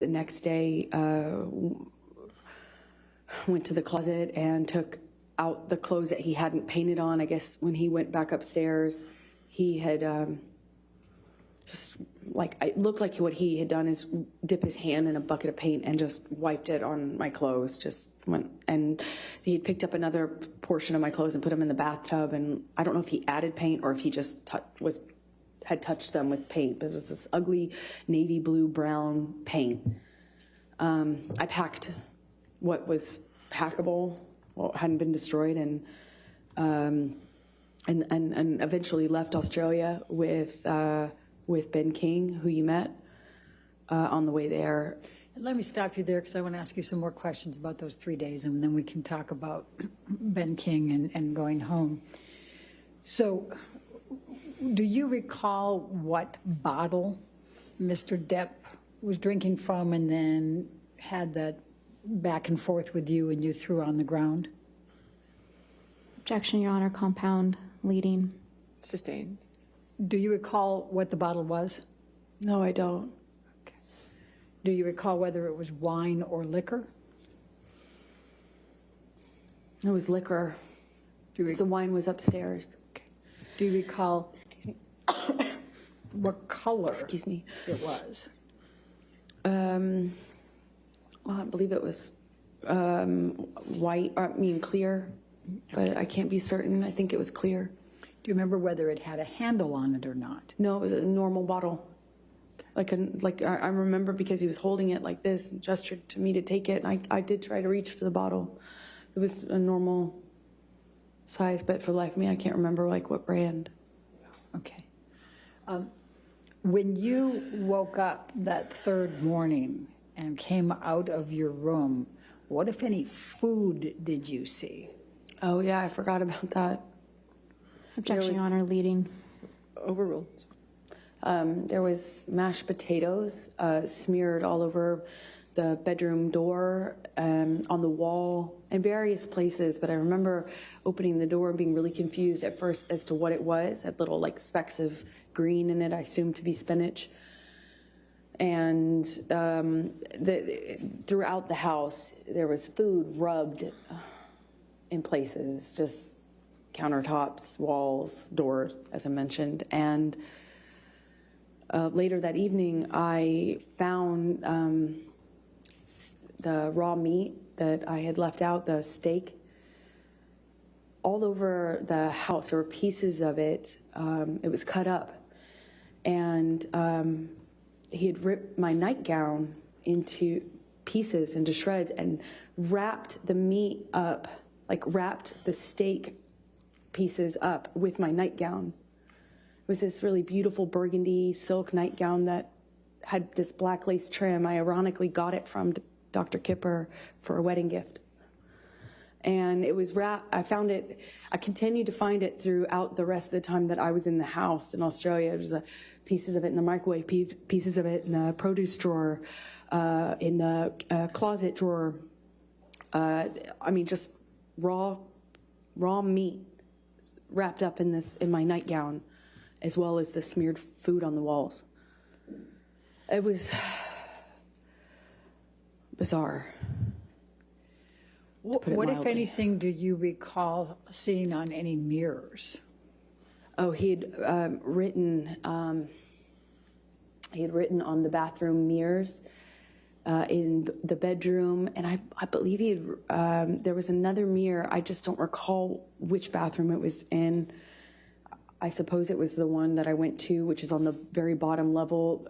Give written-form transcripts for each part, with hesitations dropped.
The next day, went to the closet and took out the clothes that he hadn't painted on. I guess when he went back upstairs, he had just like, it looked like what he had done is dip his hand in a bucket of paint and just wiped it on my clothes. Just went, and he had picked up another portion of my clothes and put them in the bathtub. And I don't know if he added paint or if he just had touched them with paint, but it was this ugly navy blue brown paint. I packed what was packable, what hadn't been destroyed, and eventually left Australia with Ben King, who you met on the way there. Let me stop you there because I want to ask you some more questions about those 3 days, and then we can talk about Ben King and going home. So, do you recall what bottle Mr. Depp was drinking from and then had that back and forth with you and you threw on the ground? Objection, Your Honor. Compound leading. Sustained. Do you recall what the bottle was? No, I don't. Okay. Do you recall whether it was wine or liquor? It was liquor. The wine was upstairs. Okay. Do you recall what color it was? Well, I believe it was white, clear, but I can't be certain. I think it was clear. Do you remember whether it had a handle on it or not? No, it was a normal bottle. I remember because he was holding it like this and gestured to me to take it. And I did try to reach for the bottle. It was a normal size, but for the life of me, I can't remember like what brand. Okay. When you woke up that third morning and came out of your room, what, if any, food did you see? Oh, yeah, I forgot about that. Objection, Your Honor. Leading. Overruled. There was mashed potatoes smeared all over the bedroom door, on the wall, in various places. But I remember opening the door and being really confused at first as to what it was. It had little like specks of green in it, I assumed to be spinach. And throughout the house, there was food rubbed in places, just countertops, walls, doors, as I mentioned. And later that evening, I found the raw meat that I had left out, the steak, all over the house. There were pieces of it. It was cut up. And he had ripped my nightgown into pieces, into shreds, and wrapped the meat up, like wrapped the steak pieces up with my nightgown. It was this really beautiful burgundy silk nightgown that had this black lace trim. I ironically got it from Dr. Kipper for a wedding gift. And it was wrapped, I found it, I continued to find it throughout the rest of the time that I was in the house in Australia. There was pieces of it in the microwave, pieces of it in the produce drawer, in the closet drawer. Just raw meat wrapped up in my nightgown, as well as the smeared food on the walls. It was bizarre. What, if anything, do you recall seeing on any mirrors? Oh, he had written on the bathroom mirrors in the bedroom, and I believe he had, there was another mirror. I just don't recall which bathroom it was in. I suppose it was the one that I went to, which is on the very bottom level,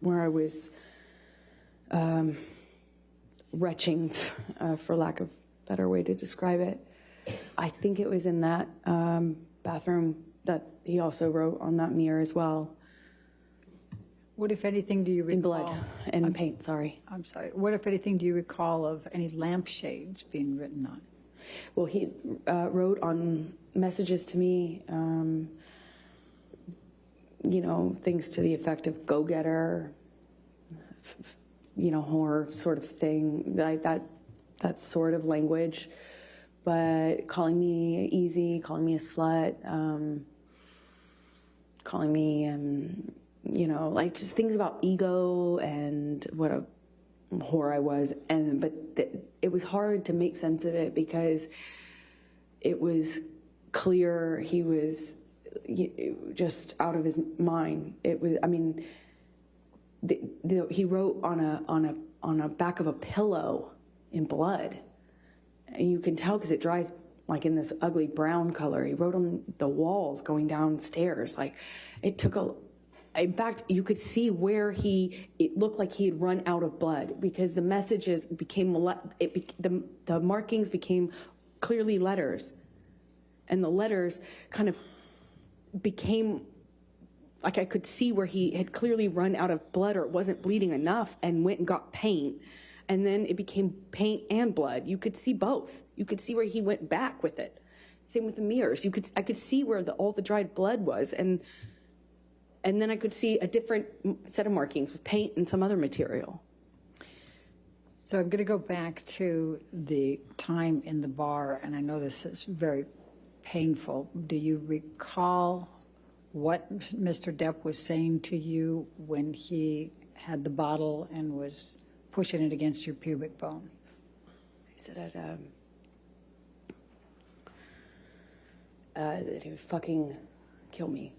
where I was retching, for lack of a better way to describe it. I think it was in that bathroom that he also wrote on that mirror as well. What, if anything, do you recall? In blood and paint, sorry. I'm sorry. What, if anything, do you recall of any lampshades being written on? Well, he wrote on messages to me, things to the effect of go-getter, horror sort of thing, like that sort of language. But calling me easy, calling me a slut, calling me you know, like just things about ego and what a whore I was. But it was hard to make sense of it because it was clear he was just out of his mind. It was, I mean, he wrote on a back of a pillow in blood, and you can tell because it dries like in this ugly brown color. He wrote on the walls going downstairs. Like it took in fact, you could see where it looked like he had run out of blood because the messages became, the markings became clearly letters, and the letters kind of became like I could see where he had clearly run out of blood or it wasn't bleeding enough and went and got paint. And then it became paint and blood. You could see both. You could see where he went back with it. Same with the mirrors. I could see where all the dried blood was. And then I could see a different set of markings with paint and some other material. So I'm going to go back to the time in the bar, and I know this is very painful. Do you recall what Mr. Depp was saying to you when he had the bottle and was pushing it against your pubic bone? He said that he would fucking kill me.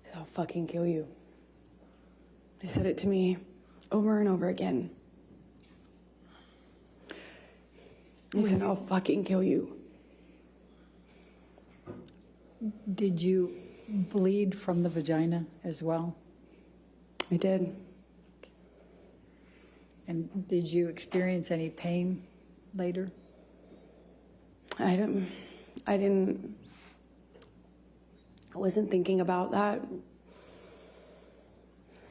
He said, I'll fucking kill you. He said it to me over and over again. He said, I'll fucking kill you. Did you bleed from the vagina as well? I did. And did you experience any pain later? I wasn't thinking about that.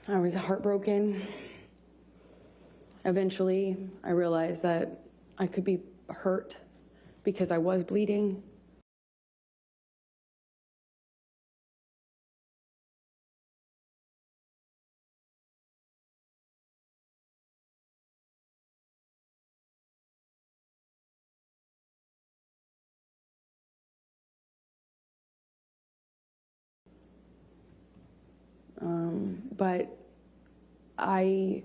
I was heartbroken. Eventually, I realized that I could be hurt because I was bleeding. But I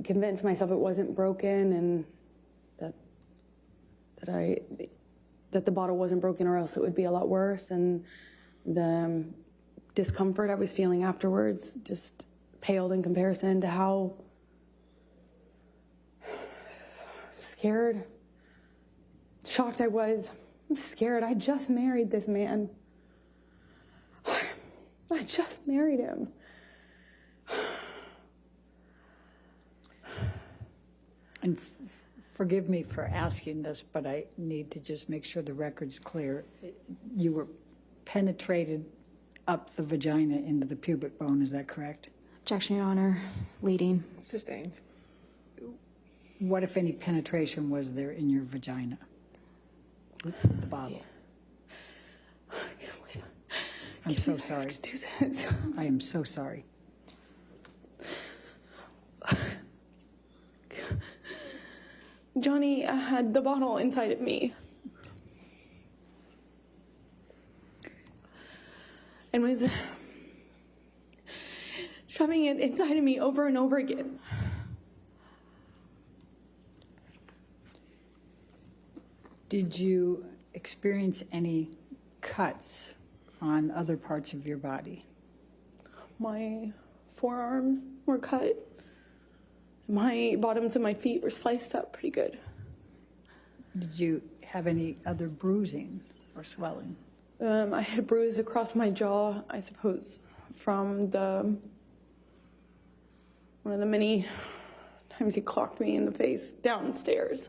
convinced myself it wasn't broken and that the bottle wasn't broken or else it would be a lot worse. And the discomfort I was feeling afterwards just paled in comparison to how scared, shocked I was. I'm scared. I just married this man. I just married him. And forgive me for asking this, but I need to just make sure the record's clear. You were penetrated up the vagina into the pubic bone, is that correct? Objection, Your Honor. Leading. Sustained. What, if any, penetration was there in your vagina with the bottle? I can't believe I'm so sorry. to do this. I am so sorry. Johnny had the bottle inside of me. And was shoving it inside of me over and over again. Did you experience any cuts on other parts of your body? My forearms were cut. My bottoms of my feet were sliced up pretty good. Did you have any other bruising or swelling? I had a bruise across my jaw, I suppose, from one of the many times he clocked me in the face downstairs.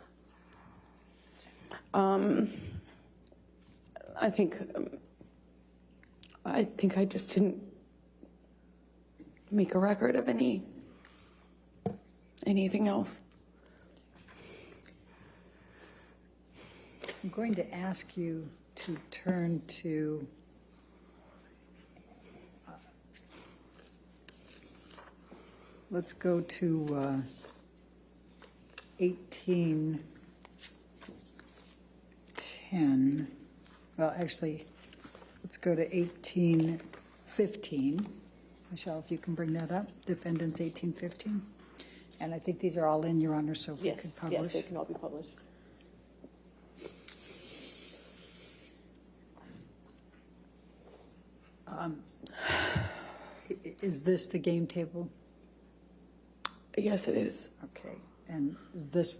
I think I just didn't make a record of anything else. I'm going to ask you to turn to let's go to 1810. Well, actually, Let's go to 1815. Michelle, if you can bring that up, defendants 1815. And I think these are all in, Your Honor, so if we could publish. Yes, they can all be published. Is this the game table? Yes, it is. Okay, and is this,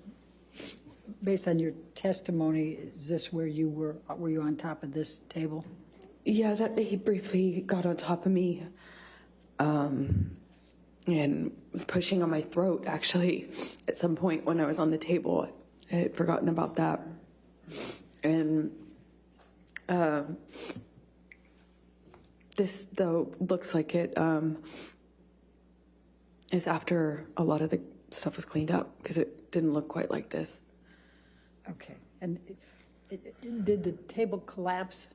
based on your testimony, is this where you were you on top of this table? Yeah, that he briefly got on top of me and was pushing on my throat, actually, at some point when I was on the table. I had forgotten about that. And this, though, looks like it is after a lot of the stuff was cleaned up, because it didn't look quite like this. Okay, and did the table collapse?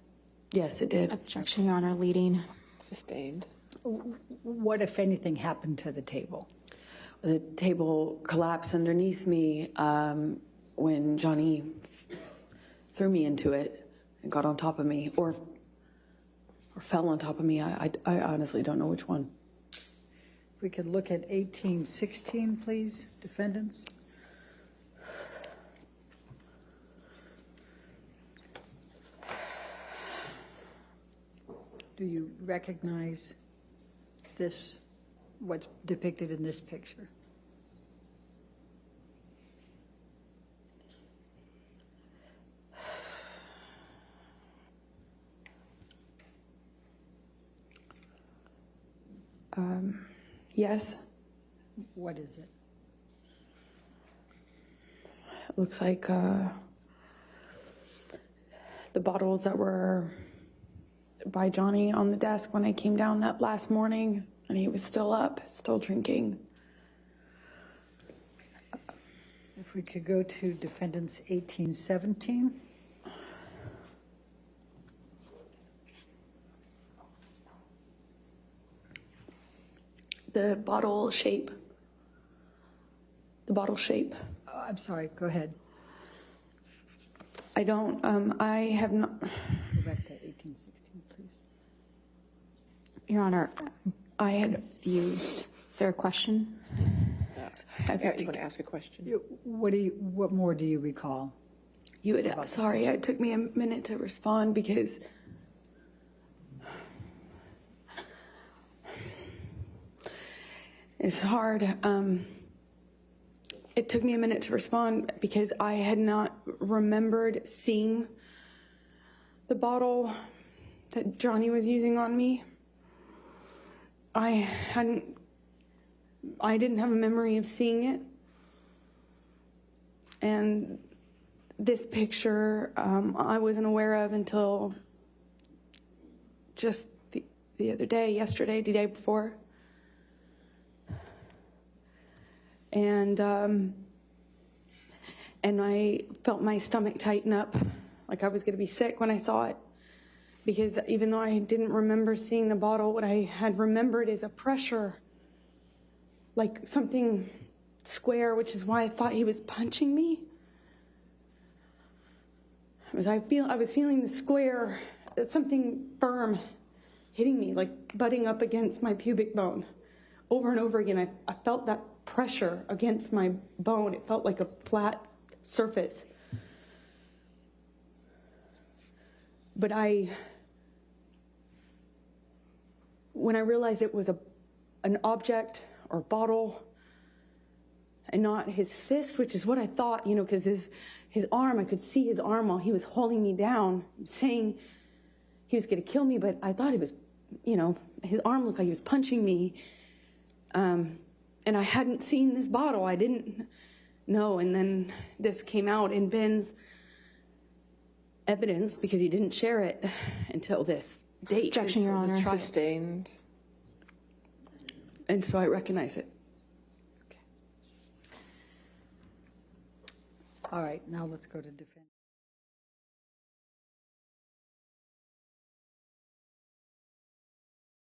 Yes, it did. Objection, Your Honor, leading. Sustained. What, if anything, happened to the table? The table collapsed underneath me when Johnny threw me into it and got on top of me, or fell on top of me. I honestly don't know which one. If we could look at 1816, please, defendants. Do you recognize this, what's depicted in this picture? Yes, What is it? it looks like the bottles that were by Johnny on the desk when I came down that last morning, and he was still up, still drinking. If we could go to defendants 1817. The bottle shape. I'm sorry, go ahead. I don't, I have not, Go back to 1816, please. Your Honor, I had, confused. Is there a question? I've Yeah, had you to, want to ask a question? What more do you recall? you had, sorry, it took me a minute to respond because it's hard. It took me a minute to respond because I had not remembered seeing the bottle that Johnny was using on me. I didn't have a memory of seeing it. And this picture, I wasn't aware of until just the other day, yesterday, the day before. And I felt my stomach tighten up, like I was going to be sick when I saw it. Because even though I didn't remember seeing the bottle, what I had remembered is a pressure, like something square, which is why I thought he was punching me. I was feeling the square, something firm hitting me, like butting up against my pubic bone. Over and over again, I felt that pressure against my bone. It felt like a flat surface. But when I realized it was an object or bottle and not his fist, which is what I thought, because his arm, I could see his arm while he was holding me down, saying he was going to kill me, but I thought he was, his arm looked like he was punching me. And I hadn't seen this bottle. I didn't know. And then this came out in Ben's evidence because he didn't share it until this date. Objection, Your Honor. Sustained. And so I recognize it. All right, now let's go to defense.